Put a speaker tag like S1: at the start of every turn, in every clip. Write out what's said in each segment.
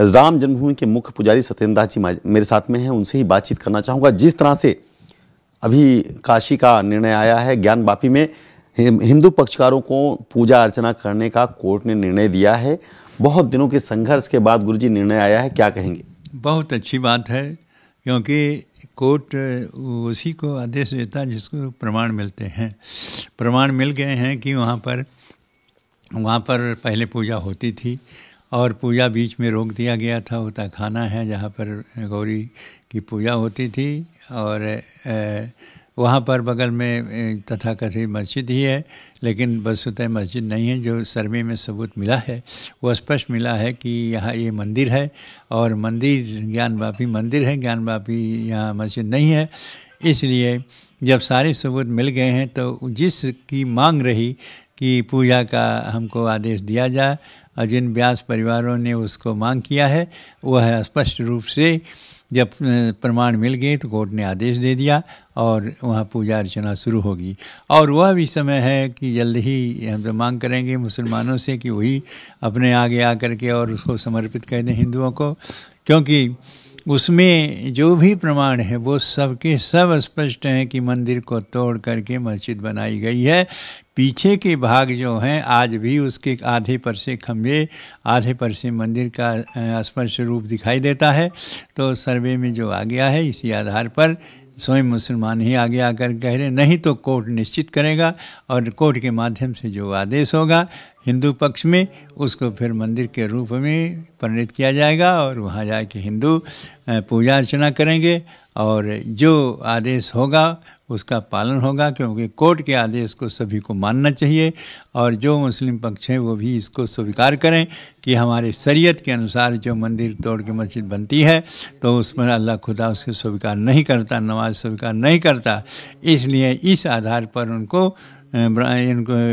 S1: राम जन्मभूमि के मुख्य पुजारी सत्येंद्र दास जी मेरे साथ में हैं, उनसे ही बातचीत करना चाहूँगा। जिस तरह से अभी काशी का निर्णय आया है, ज्ञानवापी में हिंदू पक्षकारों को पूजा अर्चना करने का कोर्ट ने निर्णय दिया है। बहुत दिनों के संघर्ष के बाद गुरुजी निर्णय आया है, क्या कहेंगे?
S2: बहुत अच्छी बात है, क्योंकि कोर्ट उसी को आदेश देता है जिसको प्रमाण मिलते हैं। प्रमाण मिल गए हैं कि वहाँ पर पहले पूजा होती थी और पूजा बीच में रोक दिया गया था। होता खाना है जहाँ पर गौरी की पूजा होती थी, और वहाँ पर बगल में तथाकथित मस्जिद ही है, लेकिन वस्तुतः मस्जिद नहीं है। जो सर्वे में सबूत मिला है वो स्पष्ट मिला है कि यहाँ ये मंदिर है, और मंदिर ज्ञानवापी मंदिर है, ज्ञानवापी यहाँ मस्जिद नहीं है। इसलिए जब सारे सबूत मिल गए हैं तो जिसकी मांग रही कि पूजा का हमको आदेश दिया जाए, और जिन व्यास परिवारों ने उसको मांग किया है वह स्पष्ट रूप से जब प्रमाण मिल गए तो कोर्ट ने आदेश दे दिया और वहाँ पूजा अर्चना शुरू होगी। और वह भी समय है कि जल्द ही हम तो मांग करेंगे मुसलमानों से कि वही अपने आगे आकर के और उसको समर्पित कर दें हिंदुओं को, क्योंकि उसमें जो भी प्रमाण है वो सबके सब स्पष्ट हैं कि मंदिर को तोड़ करके मस्जिद बनाई गई है। पीछे के भाग जो हैं आज भी उसके आधे पर से खंभे, आधे पर से मंदिर का स्पष्ट रूप दिखाई देता है। तो सर्वे में जो आ गया है इसी आधार पर स्वयं मुसलमान ही आगे आकर कह रहे, नहीं तो कोर्ट निश्चित करेगा, और कोर्ट के माध्यम से जो आदेश होगा हिंदू पक्ष में उसको फिर मंदिर के रूप में परिणित किया जाएगा, और वहाँ जाके हिंदू पूजा अर्चना करेंगे और जो आदेश होगा उसका पालन होगा, क्योंकि कोर्ट के आदेश को सभी को मानना चाहिए। और जो मुस्लिम पक्ष है वो भी इसको स्वीकार करें कि हमारे शरीयत के अनुसार जो मंदिर तोड़ के मस्जिद बनती है तो उस पर अल्लाह खुदा उसको स्वीकार नहीं करता, नमाज स्वीकार नहीं करता। इसलिए इस आधार पर इनको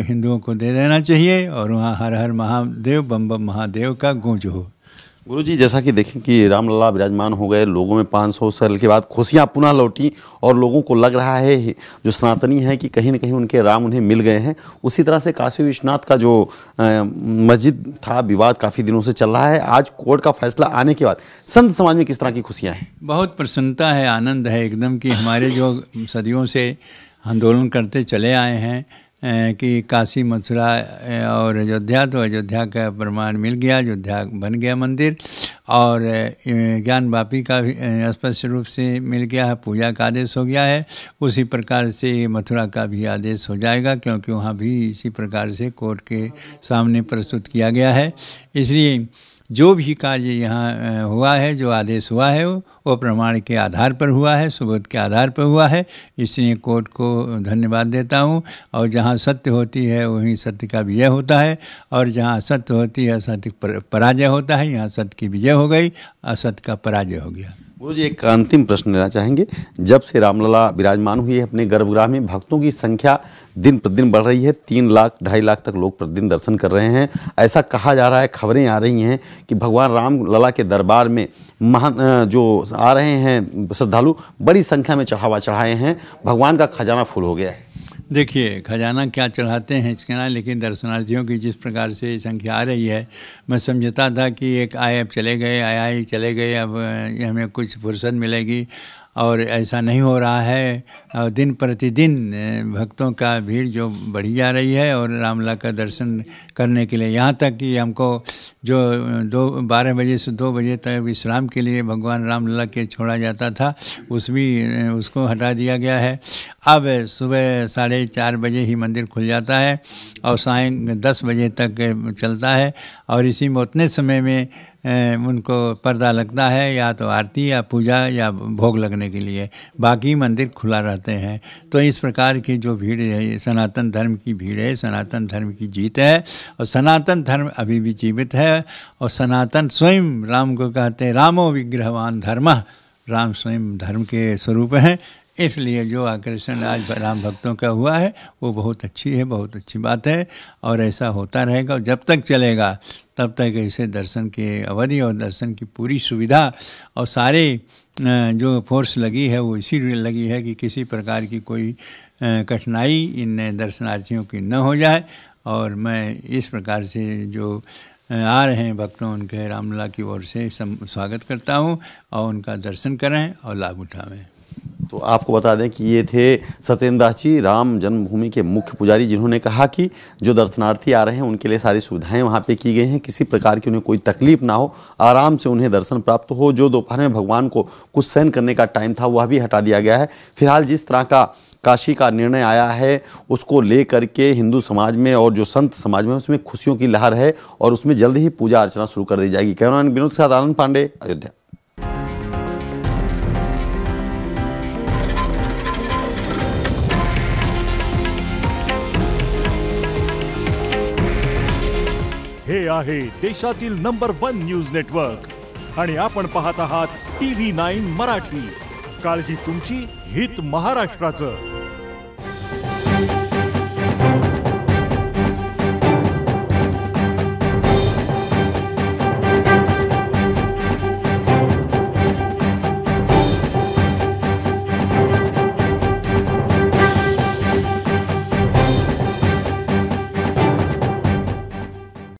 S2: हिंदुओं को दे देना चाहिए, और वहाँ हर हर महादेव बम बम महादेव का गूंज हो।
S1: गुरुजी, जैसा कि देखें कि रामलला विराजमान हो गए, लोगों में 500 साल के बाद खुशियां पुनः लौटी, और लोगों को लग रहा है जो सनातनी है कि कहीं न कहीं उनके राम उन्हें मिल गए हैं। उसी तरह से काशी विश्वनाथ का जो मस्जिद था, विवाद काफ़ी दिनों से चल रहा है। आज कोर्ट का फैसला आने के बाद संत समाज में किस तरह की खुशियाँ हैं?
S2: बहुत प्रसन्नता है, आनंद है एकदम, कि हमारे जो सदियों से आंदोलन करते चले आए हैं कि काशी मथुरा और अयोध्या, तो अयोध्या का प्रमाण मिल गया, अयोध्या बन गया मंदिर, और ज्ञानवापी का भी स्पष्ट रूप से मिल गया है, पूजा का आदेश हो गया है। उसी प्रकार से मथुरा का भी आदेश हो जाएगा, क्योंकि वहाँ भी इसी प्रकार से कोर्ट के सामने प्रस्तुत किया गया है। इसलिए जो भी कार्य यहाँ हुआ है, जो आदेश हुआ है वो प्रमाण के आधार पर हुआ है, सबूत के आधार पर हुआ है। इसलिए कोर्ट को धन्यवाद देता हूँ। और जहाँ सत्य होती है वहीं सत्य का विजय होता है, और जहाँ असत्य होती है असत्य पराजय होता है। यहाँ सत्य की विजय हो गई, असत्य का पराजय हो गया।
S1: गुरुजी, एक अंतिम प्रश्न लेना चाहेंगे। जब से रामलला विराजमान हुई है अपने गर्भगृह में, भक्तों की संख्या दिन प्रतिदिन बढ़ रही है। 3 लाख 2.5 लाख तक लोग प्रतिदिन दर्शन कर रहे हैं। ऐसा कहा जा रहा है, खबरें आ रही हैं कि भगवान रामलला के दरबार में जो आ रहे हैं श्रद्धालु, बड़ी संख्या में चढ़ावा चढ़ाए हैं। भगवान का खजाना फुल हो गया है।
S2: देखिए, खजाना क्या चढ़ाते हैं इसके ना, लेकिन दर्शनार्थियों की जिस प्रकार से संख्या आ रही है, मैं समझता था कि एक आए अब चले गए, आए चले गए, अब हमें कुछ फुर्सत मिलेगी, और ऐसा नहीं हो रहा है। और दिन प्रतिदिन भक्तों का भीड़ जो बढ़ी जा रही है, और रामलला का दर्शन करने के लिए, यहाँ तक कि हमको जो 12 बजे से 2 बजे तक विश्राम के लिए भगवान रामलला के छोड़ा जाता था, उसको हटा दिया गया है। अब सुबह 4:30 बजे ही मंदिर खुल जाता है और साय 10 बजे तक चलता है, और इसी में उतने समय में उनको पर्दा लगता है, या तो आरती या पूजा या भोग लगने के लिए, बाकी मंदिर खुला रहते हैं। तो इस प्रकार की जो भीड़ है, सनातन धर्म की भीड़ है, सनातन धर्म की जीत है, और सनातन धर्म अभी भी जीवित है। और सनातन स्वयं राम को कहते हैं, रामो विग्रहवान धर्म, राम स्वयं धर्म के स्वरूप हैं। इसलिए जो आकर्षण आज राम भक्तों का हुआ है वो बहुत अच्छी है, बहुत अच्छी बात है, और ऐसा होता रहेगा। और जब तक चलेगा तब तक ऐसे दर्शन के अवधि और दर्शन की पूरी सुविधा और सारे जो फोर्स लगी है वो इसीलिए लगी है कि किसी प्रकार की कोई कठिनाई इन दर्शनार्थियों की न हो जाए। और मैं इस प्रकार से जो आ रहे हैं भक्तों, उनके रामलला की ओर से स्वागत करता हूँ और उनका दर्शन करें और लाभ उठावें।
S1: तो आपको बता दें कि ये थे सत्येंद्र दास जी, राम जन्मभूमि के मुख्य पुजारी, जिन्होंने कहा कि जो दर्शनार्थी आ रहे हैं उनके लिए सारी सुविधाएं वहां पे की गई हैं, किसी प्रकार की उन्हें कोई तकलीफ ना हो, आराम से उन्हें दर्शन प्राप्त हो। जो दोपहर में भगवान को कुछ सहन करने का टाइम था वह भी हटा दिया गया है। फिलहाल जिस तरह का काशी का निर्णय आया है उसको लेकर के हिंदू समाज में और जो संत समाज में उसमें खुशियों की लहर है और उसमें जल्द ही पूजा अर्चना शुरू कर दी जाएगी। कैमरामैन विनोद के साथ आनंद पांडे, अयोध्या।
S3: हे आहे देशातील नंबर 1 न्यूज नेटवर्क आणि आपण पाहत आहात TV9 मराठी। काळजी तुमची, हित महाराष्ट्राचं।